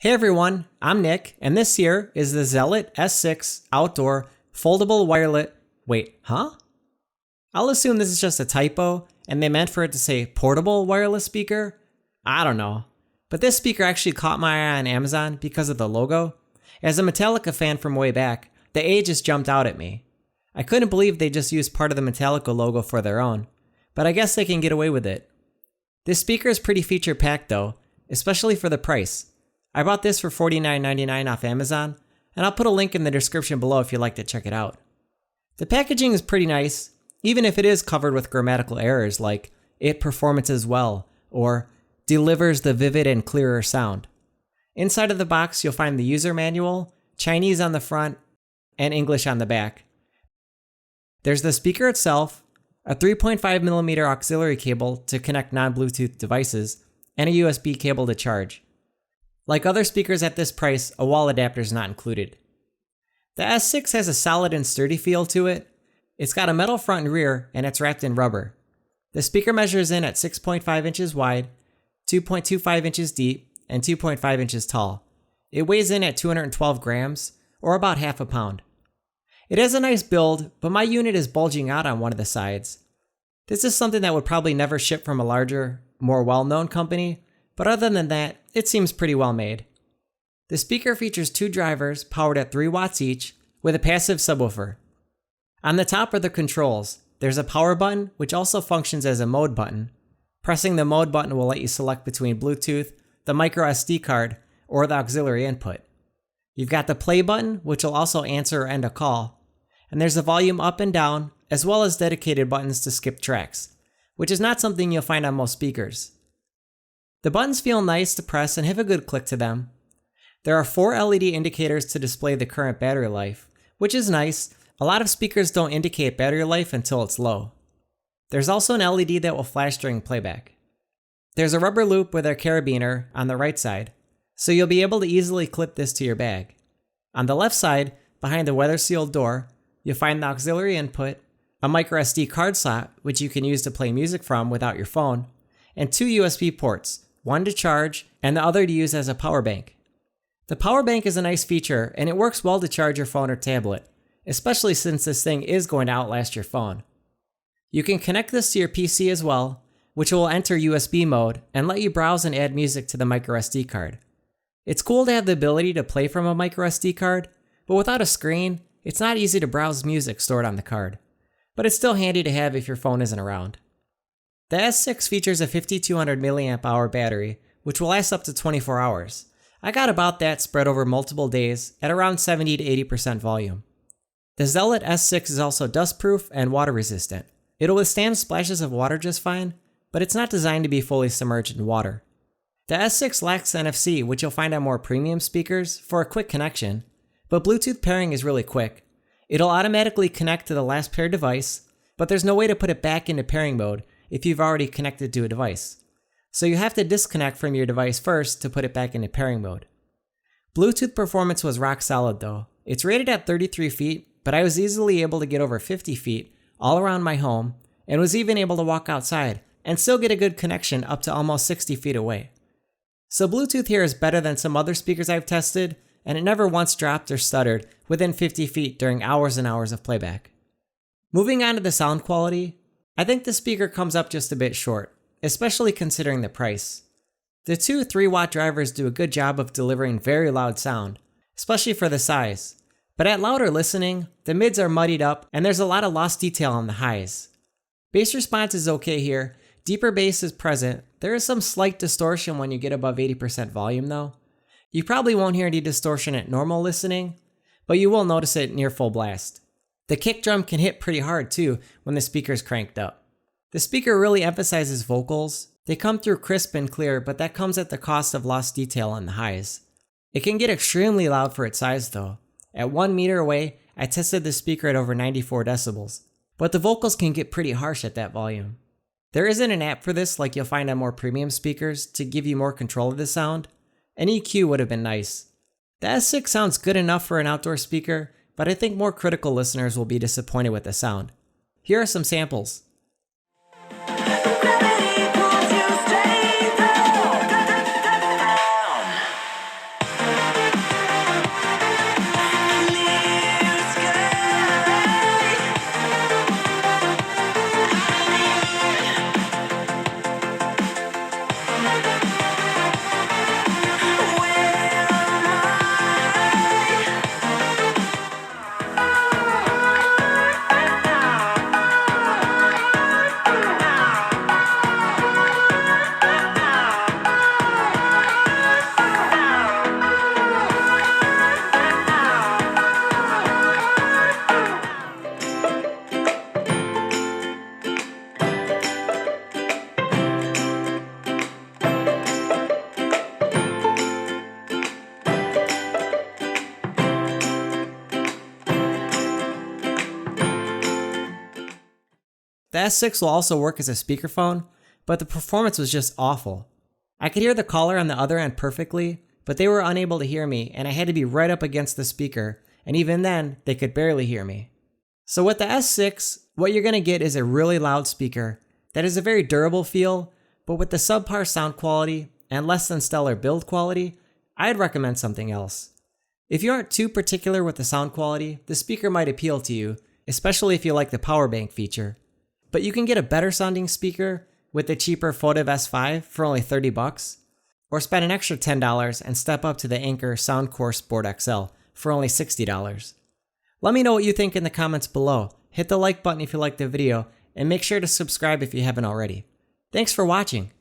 Hey everyone, I'm Nick, and this here is the Zealot S6 Outdoor Foldable Wireless... Wait, huh? I'll assume this is just a typo, and they meant for it to say portable wireless speaker? I don't know. But this speaker actually caught my eye on Amazon because of the logo. As a Metallica fan from way back, the A just jumped out at me. I couldn't believe they just used part of the Metallica logo for their own, but I guess they can get away with it. This speaker is pretty feature-packed though, especially for the price. I bought this for $49.99 off Amazon, and I'll put a link in the description below if you'd like to check it out. The packaging is pretty nice, even if it is covered with grammatical errors like "it performances well" or "delivers the vivid and clearer sound." Inside of the box you'll find the user manual, Chinese on the front, and English on the back. There's the speaker itself, a 3.5mm auxiliary cable to connect non-Bluetooth devices, and a USB cable to charge. Like other speakers at this price, a wall adapter is not included. The S6 has a solid and sturdy feel to it. It's got a metal front and rear, and it's wrapped in rubber. The speaker measures in at 6.5 inches wide, 2.25 inches deep, and 2.5 inches tall. It weighs in at 212 grams, or about half a pound. It has a nice build, but my unit is bulging out on one of the sides. This is something that would probably never ship from a larger, more well-known company, but other than that, it seems pretty well made. The speaker features two drivers powered at 3 watts each with a passive subwoofer. On the top are the controls. There's a power button, which also functions as a mode button. Pressing the mode button will let you select between Bluetooth, the micro SD card, or the auxiliary input. You've got the play button, which will also answer or end a call. And there's a volume up and down, as well as dedicated buttons to skip tracks, which is not something you'll find on most speakers. The buttons feel nice to press and have a good click to them. There are 4 LED indicators to display the current battery life, which is nice. A lot of speakers don't indicate battery life until it's low. There's also an LED that will flash during playback. There's a rubber loop with a carabiner on the right side, so you'll be able to easily clip this to your bag. On the left side, behind the weather-sealed door, you'll find the auxiliary input, a micro SD card slot which you can use to play music from without your phone, and 2 USB ports, one to charge and the other to use as a power bank. The power bank is a nice feature and it works well to charge your phone or tablet, especially since this thing is going to outlast your phone. You can connect this to your PC as well, which will enter USB mode and let you browse and add music to the micro SD card. It's cool to have the ability to play from a micro SD card, but without a screen, it's not easy to browse music stored on the card. But it's still handy to have if your phone isn't around. The S6 features a 5200 mAh battery, which will last up to 24 hours. I got about that spread over multiple days at around 70 to 80% volume. The Zealot S6 is also dustproof and water resistant. It'll withstand splashes of water just fine, but it's not designed to be fully submerged in water. The S6 lacks NFC, which you'll find on more premium speakers, for a quick connection, but Bluetooth pairing is really quick. It'll automatically connect to the last paired device, but there's no way to put it back into pairing mode if you've already connected to a device. So you have to disconnect from your device first to put it back into pairing mode. Bluetooth performance was rock solid though. It's rated at 33 feet, but I was easily able to get over 50 feet all around my home and was even able to walk outside and still get a good connection up to almost 60 feet away. So Bluetooth here is better than some other speakers I've tested, and it never once dropped or stuttered within 50 feet during hours and hours of playback. Moving on to the sound quality, I think the speaker comes up just a bit short, especially considering the price. The 2 3-watt drivers do a good job of delivering very loud sound, especially for the size. But at louder listening, the mids are muddied up and there's a lot of lost detail on the highs. Bass response is okay here, deeper bass is present. There is some slight distortion when you get above 80% volume though. You probably won't hear any distortion at normal listening, but you will notice it near full blast. The kick drum can hit pretty hard too when the speaker's cranked up. The speaker really emphasizes vocals. They come through crisp and clear, but that comes at the cost of lost detail on the highs. It can get extremely loud for its size though. At 1 meter away, I tested the speaker at over 94 decibels, but the vocals can get pretty harsh at that volume. There isn't an app for this like you'll find on more premium speakers to give you more control of the sound. An EQ would have been nice. The S6 sounds good enough for an outdoor speaker, but I think more critical listeners will be disappointed with the sound. Here are some samples. The S6 will also work as a speakerphone, but the performance was just awful. I could hear the caller on the other end perfectly, but they were unable to hear me and I had to be right up against the speaker, and even then, they could barely hear me. So with the S6, what you're going to get is a really loud speaker that has a very durable feel, but with the subpar sound quality and less than stellar build quality, I'd recommend something else. If you aren't too particular with the sound quality, the speaker might appeal to you, especially if you like the power bank feature. But you can get a better sounding speaker with the cheaper Photiv S5 for only $30, or spend an extra $10 and step up to the Anker Soundcore Sport XL for only $60. Let me know what you think in the comments below. Hit the like button if you liked the video, and make sure to subscribe if you haven't already. Thanks for watching.